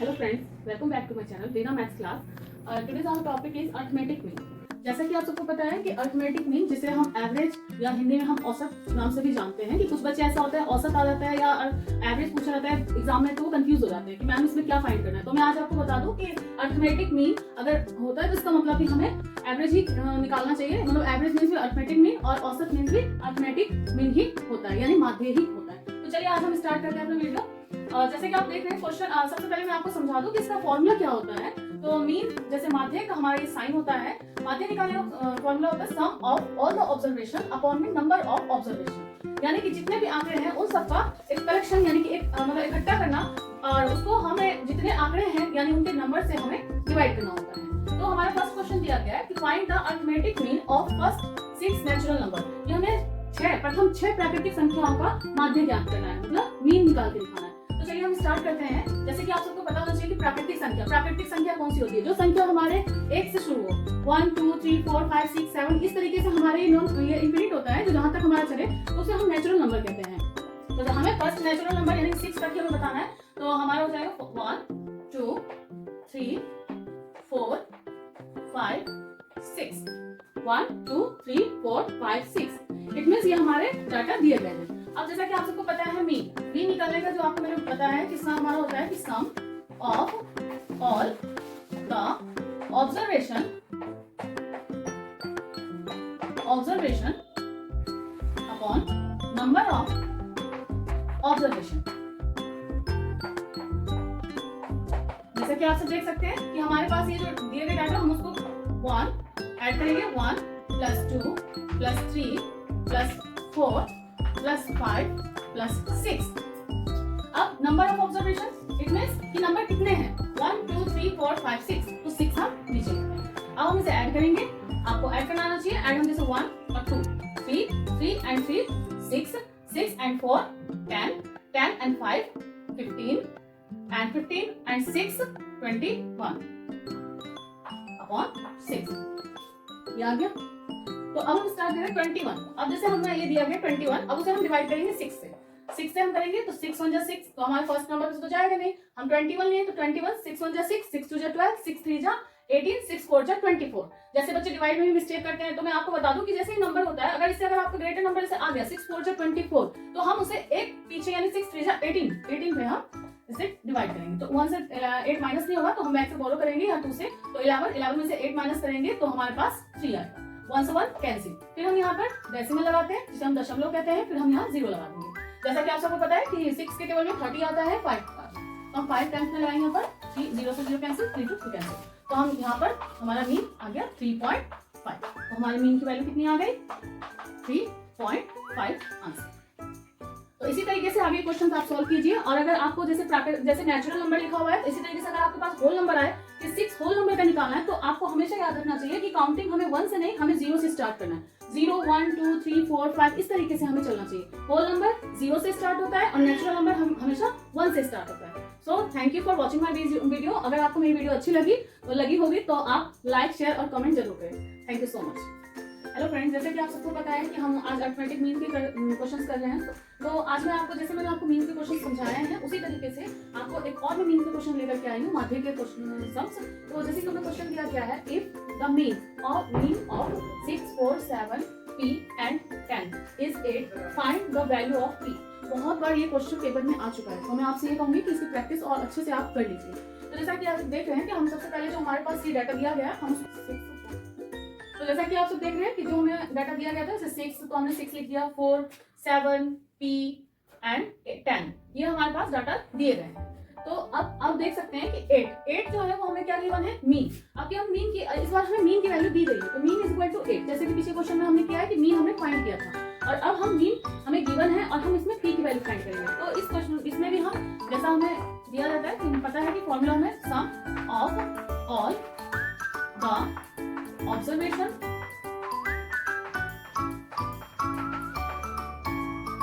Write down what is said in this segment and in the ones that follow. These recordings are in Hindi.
Hello friends, welcome back to my channel Veena Maths class. Today's our topic is arithmetic mean. जैसा कि आप सबको पता है कि अर्थमेटिक मीन जिसे हम एवरेज या हिंदी में हम औसत नाम से भी जानते हैं कि कुछ बच्चे ऐसा होता है औसत आ जाता है या एवरेज पूछा जाता है एग्जाम में तो वो कंफ्यूज हो जाते हैं कि मैम इसमें क्या फाइंड करना है। तो मैं आज आपको बता दूं कि अर्थमेटिक मीन अगर होता है तो इसका मतलब कि हमें एवरेज ही निकालना चाहिए। मतलब एवरेज मीन भी अर्थमेटिक मीन और औसत मीन भी अर्थमेटिक मीन ही होता है, यानी माध्य ही होता है। तो चलिए आज हम स्टार्ट करते हैं अपना वीडियो। जैसे कि आप देख रहे हैं क्वेश्चन, सबसे पहले मैं आपको समझा दूं कि इसका फॉर्मूला क्या होता है। तो मीन जैसे माध्य का हमारा ये साइन होता है, माध्य निकालने का फॉर्मूला होता है sum of all the observation upon the number of observation, यानी कि जितने भी आंकड़े हैं उन सबका एक कलेक्शन यानी कि एक मतलब इकट्ठा करना और उसको हमें जितने आंकड़े हैं यानी उनके नंबर से हमें डिवाइड करना होता है। तो हमारा फर्स्ट क्वेश्चन दिया गया है कि find the arithmetic mean of first 6 natural number. ये हमें प्रथम 6 प्राकृतिक संख्याओं का माध्य ज्ञात करना है, मतलब मीन निकाल के दिखाना है। तो चलिए हम स्टार्ट करते हैं। जैसे कि आप सबको पता होना चाहिए कि प्राकृतिक संख्या कौन सी होती है, जो संख्या हमारे 1 से शुरू हो, 1 2 3 4 5 6 7 इस तरीके से हमारे ये इंफिनिट होता है, जो जहां तक हमारा चले तो उसे हम नेचुरल नंबर कहते हैं। तो हमें फर्स्ट नेचुरल नंबर यानी 6 तक हमें बताना है। तो हमारा हो जाएगा 1 2 3 4 5 6 1 2 3 4 5 6। इट मींस ये हमारे डाटा दिए गए हैं। अब जैसा कि आप सबको पता है मीन निकालने का जो आपको मैंने पता है कि सम हमारा होता है कि sum of all the observation upon number of observation. जैसा कि आप सब देख सकते हैं कि हमारे पास ये जो दिए गए डाटा हम उसको 1 ऐड करेंगे, 1 plus 2 plus 3 plus 4 plus 5 plus 6। अब number of observation it means कि नंबर कितने हैं, 1 2 3 4 5 6, तो 6 हम नीचे लिखते हैं। अब हम इसे ऐड करेंगे, आपको ऐड करना आना चाहिए। ऐड हम जैसे 1 और 2 3 and 3 6 and 4 10 and 5 15 and 15 and 6 21 upon 6। ये आ गया। तो अब हम स्टार्ट करें 21। अब जैसे हमें ये दिया गया 21, अब उसे हम डिवाइड करेंगे 6 से। 6 से हम करेंगे तो 6 1 जा 6, तो हमारे फर्स्ट नंबर से तो जाएगा नहीं। हम 21 लिए तो 21 6 1 जा 6 6 2 जा 12 6 3 जा 18 6 4 जा 24। जैसे बच्चे डिवाइड में भी मिस्टेक करते हैं तो मैं आपको बता दूं कि जैसे ही नंबर होता है, अगर आपका ग्रेटर नंबर से आ गया 6 4 जा 24, तो हम उसे एक पीछे यानी 6 3 जा 18 पे हम इसे डिवाइड करेंगे। तो 1 से 8 माइनस नहीं होगा तो हम बैक से फॉलो करेंगे या 2 से, तो 11 में से 8 माइनस करेंगे तो हमारे पास 3 आएगा। 1 से 1 कैंसिल। फिर हम यहाँ पर डेसिमल लगाते हैं जिसे हम दशमलव कहते हैं, फिर हम यहाँ 0 लगा देंगे। जैसा कि आप सबको पता है कि 6 के टेबल में 30 आता है 5 का, तो हम 5 टाइम्स में लगाएंगे यहाँ पर 3 0 से 0 कैंसिल, 3 2 3 कैंसिल। तो हम यहाँ पर हमारा मीन आ गया 3.5। तो हमारे मीन की वैल्यू कितनी आ गई, 3.5 आंसर। तो इसी तरीके से आगे क्वेश्चन आप सॉल्व कीजिए। और अगर आपको जैसे नेचुरल नंबर लिखा हुआ है, इसी तरीके से अगर आपके पास होल नंबर आए कि 6 होल नंबर का निकालना है, तो आपको हमेशा याद रखना चाहिए कि काउंटिंग हमें 1 से नहीं, हमें 0 से स्टार्ट करना है। 0 1 2 3 4 5 इस तरीके से हमें चलना चाहिए। होल नंबर 0 से स्टार्ट होता है और नेचुरल नंबर हमेशा 1 से स्टार्ट होता है। So thank you for watching my video. अगर आपको मेरी वीडियो अच्छी लगी होगी तो आप लाइक शेयर और कमेंट जरूर करें। Thank you so much. Hello friends, जैसे कि आप सबको पता है कि हम आज अर्थमेटिक मीन के क्वेश्चंस कर रहे हैं। तो आज मैं आपको जैसे मैंने आपको मीन के क्वेश्चन समझाए हैं उसी तरीके से आपको एक और भी मीन के क्वेश्चन लेकर के आई हूँ, माध्य के सम्स। तो जैसे कि हमें क्वेश्चन दिया गया है, if the mean of 6 4 7 p and 10 is 8, find the value of p। बहुत बार ये क्वेश्चन पेपर में आ चुका है, तो मैं आपसे ये कहूंगी कि इसकी प्रैक्टिस और अच्छे से आप कर लीजिए। तो जैसा कि आप देख रहे हैं कि हम सबसे पहले जो हमारे पास ये डाटा दिया गया है, हम तो जैसा कि आप सब देख रहे हैं कि जो हमें डाटा दिया गया था, जैसे 6 तो हमने 6 लिख दिया, 4 7 p एंड 10 ये हमारे पास डाटा दिए गए हैं। तो अब देख सकते हैं कि 8 जो है वो हमें क्या गिवन है, मीन। अब हम मीन की इस बार हमें मीन की वैल्यू दी गई है, तो मीन इज इक्वल टू 8। जैसे कि पिछले क्वेश्चन में हमने किया है कि मीन हमने फाइंड किया था, और अब हम मीन हमें गिवन है और हम इसमें p की वैल्यू फाइंड करेंगे। तो इस क्वेश्चन इसमें भी हम जैसा हमें दिया जाता है कि पता है कि फॉर्मूला हमें sum of all the observation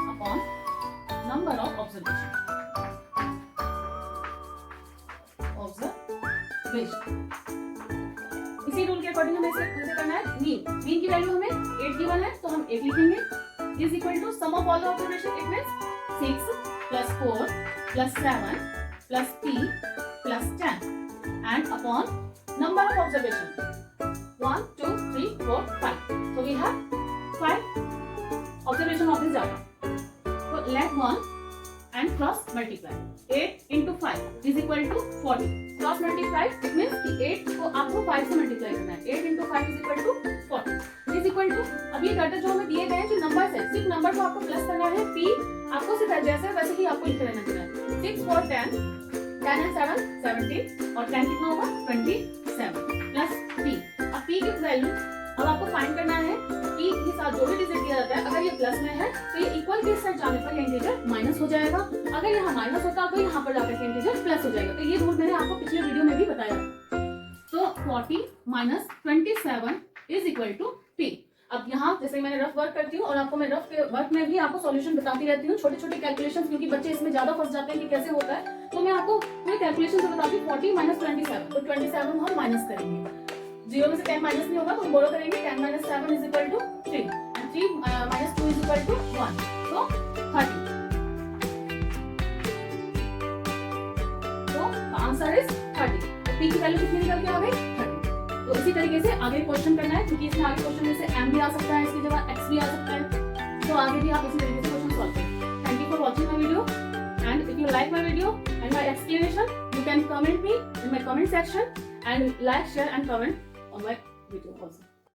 upon number of observation इसी रूल के अकॉर्डिंग हमें इसे करना है। मीन की वैल्यू हमें 8 गिवन है, तो हम 8 लिखेंगे is equal to sum of all the observation. It means 6 plus 4 plus 7 plus p plus plus 10 and upon number of observation 1, 2, 3, 4, 5. So we have 5 observation of this data. So let 1 and cross multiply. 8 into 5 is equal to 40. Cross multiply it means कि 8 को आपको 5 से मल्टीप्लाई करना है. 8 into 5 is equal to 40 is equal to. अब ये डाटा जो हमें दिए गए हैं जो नंबर्स है सिर्फ नंबर को आपको प्लस करना है. p आपको सिर्फ जैसे वैसे ही आपको लिखते रहना चाहिए. 6 4 10 10 and 7 17 और 10 कितना होगा 27 प्लस p. अब p की वैल्यू अब आपको फाइंड करना है. p के साथ जो भी डिजिट दिया जाता है अगर ये प्लस में है तो ये इक्वल के साथ जाने पर ये इंटीजर माइनस हो जाएगा. अगर यहाँ माइनस होता तो यहाँ पर जाकर इंटीजर प्लस हो जाएगा. तो ये रूल मैंने आपको पिछले वीडियो में भी बताया. तो 40 minus 27 is equal to p. अब यहाँ जैसे मैंने रफ वर्क करती हूँ और आपको मैं रफ वर्क में भी आपको सॉल्यूशन बताती रहती हूँ. छोटे छोटे कैलकुलेशन क्योंकि बच्चे इसमें ज्यादा फंस जाते हैं कि कैसे होता है. तो मैं आपको पूरे कैलकुलेशन से बताती हूँ. 40 माइनस 27 तो 27 हम माइनस करेंगे. 0 में से 10 माइनस नहीं होगा तो हम बोरो करेंगे. 10 minus 7 is equal to 3 and 3 minus 2 is equal to 1. तो 30. तो आंसर इज 30. p की वैल्यू कितनी निकल के आ गई 30. तो इसी तरीके से आगे क्वेश्चन करना है क्योंकि इसमें आगे क्वेश्चन में से m भी आ सकता है इसकी जगह x भी आ सकता है. तो आगे भी आप इसी तरीके से क्वेश्चन सॉल्व करें. Thank you for watching my video and if you like my video and my explanation you can comment me in my comment section and like, share and comment on my video also.